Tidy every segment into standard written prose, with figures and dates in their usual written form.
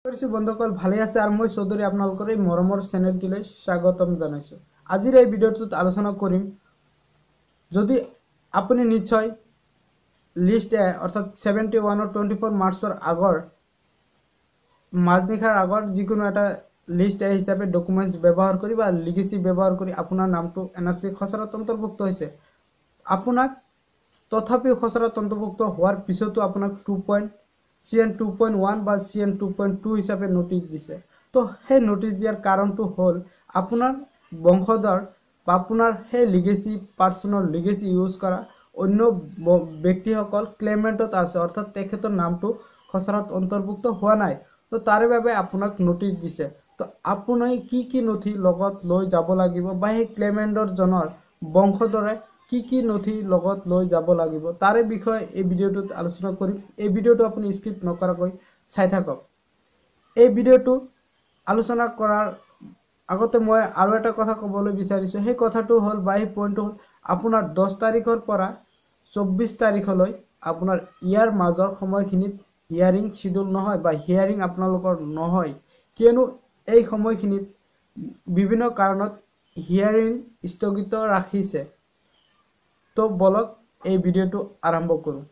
বন্ধুসকল ভালে আছে আৰু মই চৌধুৰী আপোনালোকৰ এই মৰমৰ চেনেলটিলৈ স্বাগতম জনাইছো। আজিৰ এই ভিডিঅ'টোত আলোচনা কৰিম যদি আপুনি নিশ্চয় লিষ্ট এ অৰ্থাৎ 71 और 24 মাৰ্চৰ আগৰ মাজনিশাৰ আগৰ যিকোনো এটা লিষ্ট এ হিচাপে ডকুমেন্টস ব্যৱহাৰ কৰি বা লিগেসি ব্যৱহাৰ কৰি আপোনাৰ নামটো এনআৰসি খসৰাত অন্তৰ্ভুক্ত হৈছে। আপোনাক তথাপিও খসৰাত অন্তৰ্ভুক্ত হোৱাৰ পিছতো আপোনাক CN 2.1 বা CN 2.2 হিসাবে নোটিশ দিছে। তো সেই নোটিশ দিয়াৰ কাৰণটো হ'ল আপোনাৰ বংশধৰ বা আপোনাৰ সেই লিগেসি পাৰ্সনৰ লিগেসি ইউজ কৰা অন্য ব্যক্তিসকল ক্লেমেন্টত আছে, অৰ্থাৎ তেখেতৰ নামটো খসৰাত অন্তৰ্ভুক্ত হোৱা নাই। তো তাৰে বাবে আপোনাক নোটিশ দিছে। তো আপুনি কি নথি লগত লৈ যাব লাগিব বা সেই ক্লেমেন্টৰ জনৰ বংশধৰে কি নথি লগত লৈ যাব লাগিব তাৰে বিষয়ে এই ভিডিঅ'টোত আলোচনা কৰিম। এই ভিডিঅ'টো আপুনি স্কিপ নকৰাকৈ চাই থাকক। এই ভিডিঅ'টো আলোচনা কৰাৰ আগতে মই আৰু এটা কথা ক'বলৈ বিচাৰিছো। সেই কথাটো হ'ল বা এই পইণ্টটো হ'ল আপোনাৰ 10 তাৰিখৰ পৰা 24 তাৰিখলৈ আপোনাৰ ইয়াৰ মাজৰ সময়খিনিত হিয়াৰিং শিডিউল নহয় বা হিয়াৰিং আপোনালোকৰ নহয়, কিয়নো এই সময়খিনিত বিভিন্ন কাৰণত হিয়াৰিং স্থগিত ৰাখিছে। তো বলক এই ভিডিঅ'টো আৰম্ভ কৰোঁ।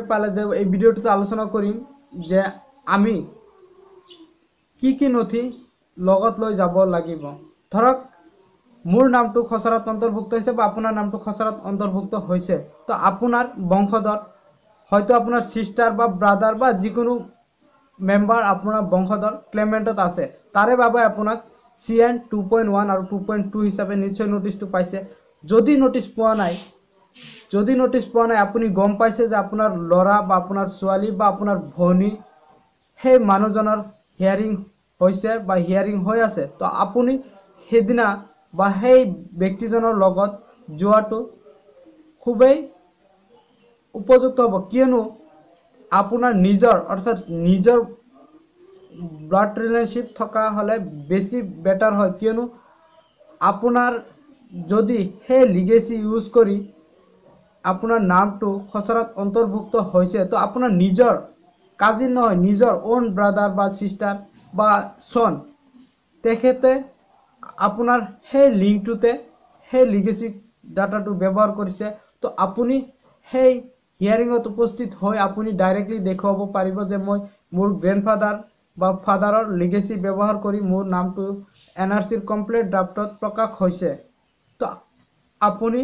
পালে যে এই ভিডিঅ'টোতে আলোচনা কৰিম যে আমি কি নথি লগত লৈ যাব লাগিব। ধৰক মোৰ নামটো খসৰাত অন্তৰ্ভুক্ত হৈছে বা আপোনাৰ নামটো খসৰাত অন্তৰ্ভুক্ত হৈছে। তো আপোনাৰ বংশধৰ হয়তো আপোনাৰ সিস্টাৰ বা ব্ৰাদাৰ বা যিকোনো মেম্বাৰ আপোনাৰ বংশধৰ ক্লেমেন্টত আছে, তাৰে বাবে আপোনাক CN 2.1 আৰু 2.2 হিচাপে নিশ্চয় নোটিশটো পাইছে। যদি নোটিশ পোৱা নাই আপুনি গম পাইছে যে আপোনাৰ ল'ৰা বা আপোনাৰ ছোৱালী বা আপোনাৰ ভনী সেই মানুহজনৰ হিয়াৰিং হৈছে বা হিয়াৰিং হৈ আছে, তো আপুনি সেইদিনা বা সেই ব্যক্তিজনৰ লগত যোৱাটো খুবেই উপযুক্ত হ'ব, কিয়নো আপোনাৰ নিজৰ অৰ্থাৎ নিজৰ ব্লাড ৰিলেশনশিপ থকা হলে বেছি বেটাৰ হয়, কিয়নো আপোনাৰ যদি সেই লিগেসি ইউজ কৰি আপোনাৰ নামটো খসৰাত অন্তৰ্ভুক্ত হৈছে, তো আপোনাৰ নিজৰ কাজিন নহয়, নিজৰ ওন ব্ৰাদাৰ বা সিস্টাৰ বা সন তেখেতে আপোনাৰ সেই লিংকটোতে সেই লিগেসি ডাটাটো ব্যৱহাৰ কৰিছে। তো আপুনি সেই হিয়াৰিঙত উপস্থিত হৈ আপুনি ডাইৰেক্টলি দেখুৱাব পাৰিব যে মই মোৰ গ্ৰেণ্ডফাদাৰ বা ফাদাৰৰ লিগেসি ব্যৱহাৰ কৰি মোৰ নামটো এনআৰসিৰ কমপ্লিট ড্ৰাফটত প্ৰকাশ হৈছে। তো আপুনি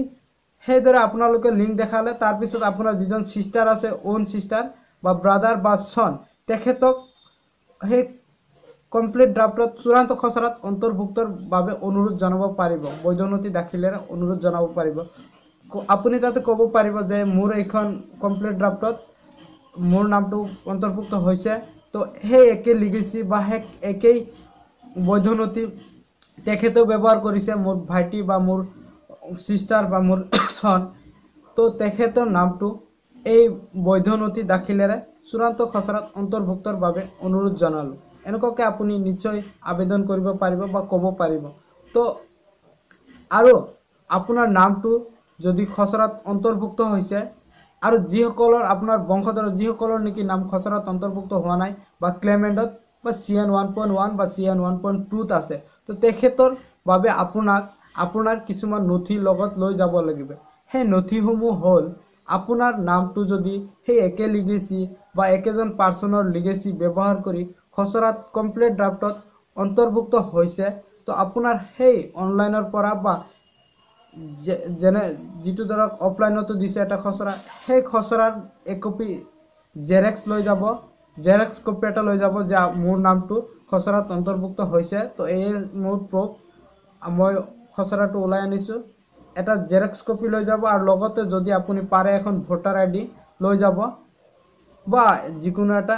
সেইদৰে আপোনালোকে লিংক দেখালে তাৰপিছত আপোনাৰ যিজন সিস্টাৰ আছে, ওন সিস্টাৰ বা ব্ৰাদাৰ বা সন, তেখেতক সেই কমপ্লিট ড্ৰাফটত চূড়ান্ত খসৰাত অন্তৰ্ভুক্তৰ বাবে অনুৰোধ জনাব পাৰিব, বৈধনতি দাখিলেৰে অনুৰোধ জনাব পাৰিব। আপুনি তাতে ক'ব পাৰিব যে মোৰ এইখন কমপ্লিট ড্ৰাফটত মোৰ নামটো অন্তৰ্ভুক্ত হৈছে। তো সেই একে লিগেসি বা একেই বৈধনতি তেখেতেও ব্যৱহাৰ কৰিছে, মোৰ ভাইটি বা মোৰ সিস্টাৰ বা মোৰ সন, তো তেখেতৰ নামটো এই বৈধনতি দাখিলেৰে চূড়ান্ত খসৰাত অন্তৰ্ভুক্তৰ বাবে অনুৰোধ জনালো। এনেকুৱাকৈ আপুনি নিশ্চয় আবেদন কৰিব পাৰিব বা ক'ব পাৰিব। তো আৰু আপোনাৰ নামটো যদি খসৰাত অন্তৰ্ভুক্ত হৈছে আৰু যিসকলৰ আপোনাৰ বংশধৰ যিসকলৰ নেকি নাম খসৰাত অন্তৰ্ভুক্ত হোৱা নাই বা ক্লেমেন্টত বা CN 1.1 বা CN 1.2 আছে, তো তেখেতৰ বাবে আপোনাৰ কিছুমান নথি লগত লৈ যাব লাগিব। সেই নথিসমূহ হ'ল আপোনাৰ নামটো যদি সেই একে লিগেসি বা একেজন পাৰ্সনৰ লিগেসি ব্যৱহাৰ কৰি খসৰাত কমপ্লিট ড্ৰাফটত অন্তৰ্ভুক্ত হৈছে, তো আপোনাৰ সেই অনলাইনৰ পৰা বা যেনে যিটো ধৰক অফলাইনতো দিছে এটা খসৰা, সেই খসৰাৰ একপি জেৰেক্স লৈ যাব, জেৰেক্স কপি এটা লৈ যাব যে মোৰ নামটো খসৰাত অন্তৰ্ভুক্ত হৈছে। তো এই মোৰ প্ৰুফ, মই খসৰাটো ওলাই আনিছোঁ, এটা জেৰেক্স কপি লৈ যাব আৰু লগতে যদি আপুনি পাৰে এখন ভোটাৰ ID লৈ যাব বা যিকোনো এটা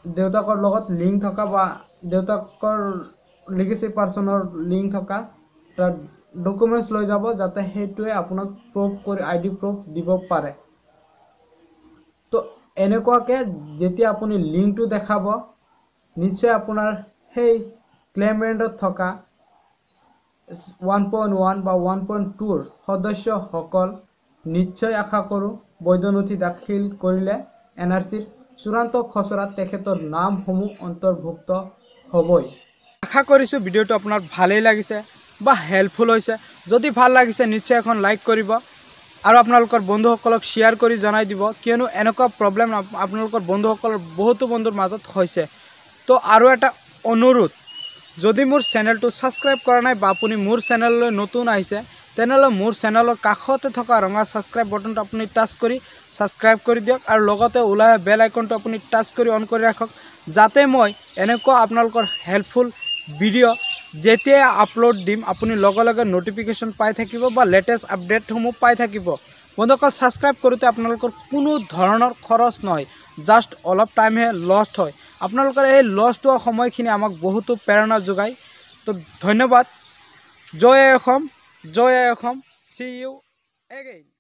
দেউতাকৰ লগত লিংক থকা বা দেউতাকৰ লিগেসি পাৰ্সনৰ লিংক থকা ডকুমেণ্টছ লৈ যাব যাতে সেইটোৱে আপোনাক প্ৰুফ কৰি ID প্ৰুফ দিব পাৰে। তো এনেকুৱাকৈ যেতিয়া আপুনি লিংকটো দেখাব নিশ্চয় আপোনাৰ সেই ক্লেইমমেণ্টত থকা 1.1 বা 1.2 সদস্যসকল নিশ্চয় আশা কৰোঁ বৈধ নথি দাখিল কৰিলে NRCৰ চূড়ান্ত খচৰাত তেখেতৰ নামসমূহ অন্তৰ্ভুক্ত হ'বই। আশা কৰিছোঁ ভিডিঅ'টো আপোনাৰ ভালেই লাগিছে বা হেল্পফুল হৈছে। যদি ভাল লাগিছে নিশ্চয় এখন লাইক কৰিব আৰু আপোনালোকৰ বন্ধুসকলক শ্বেয়াৰ কৰি জনাই দিব, কিয়নো এনেকুৱা প্ৰব্লেম আপোনালোকৰ বন্ধুসকলৰ বহুতো বন্ধুৰ মাজত হৈছে। তো আৰু এটা অনুৰোধ, যদি মোৰ চেনেলটো ছাবস্ক্ৰাইব কৰা নাই বা আপুনি মোৰ চেনেললৈ নতুন আহিছে তেনেহ'লে মোৰ চেনেলৰ কাষতে থকা ৰঙা ছাবস্ক্ৰাইব বটনটো আপুনি টাচ কৰি ছাবস্ক্ৰাইব কৰি দিয়ক আৰু লগতে ওলাই বেল আইকনটো আপুনি টাচ কৰি অন কৰি ৰাখক, যাতে মই এনেকুৱা আপোনালোকৰ হেল্পফুল ভিডিঅ' যেতিয়াই আপলোড দিম আপুনি লগে লগে নটিফিকেশ্যন পাই থাকিব বা লেটেষ্ট আপডেটসমূহ পাই থাকিব। বন্ধুসকল, ছাবস্ক্ৰাইব কৰোঁতে আপোনালোকৰ কোনো ধৰণৰ খৰচ নহয়, জাষ্ট অলপ টাইমহে লষ্ট হয়। আপোনালোকৰ এই লষ্ট হোৱা সময়খিনি আমাক বহুতো প্ৰেৰণা যোগায়। তো ধন্যবাদ। জয় আই অসম, জয় আই অসম। See you again.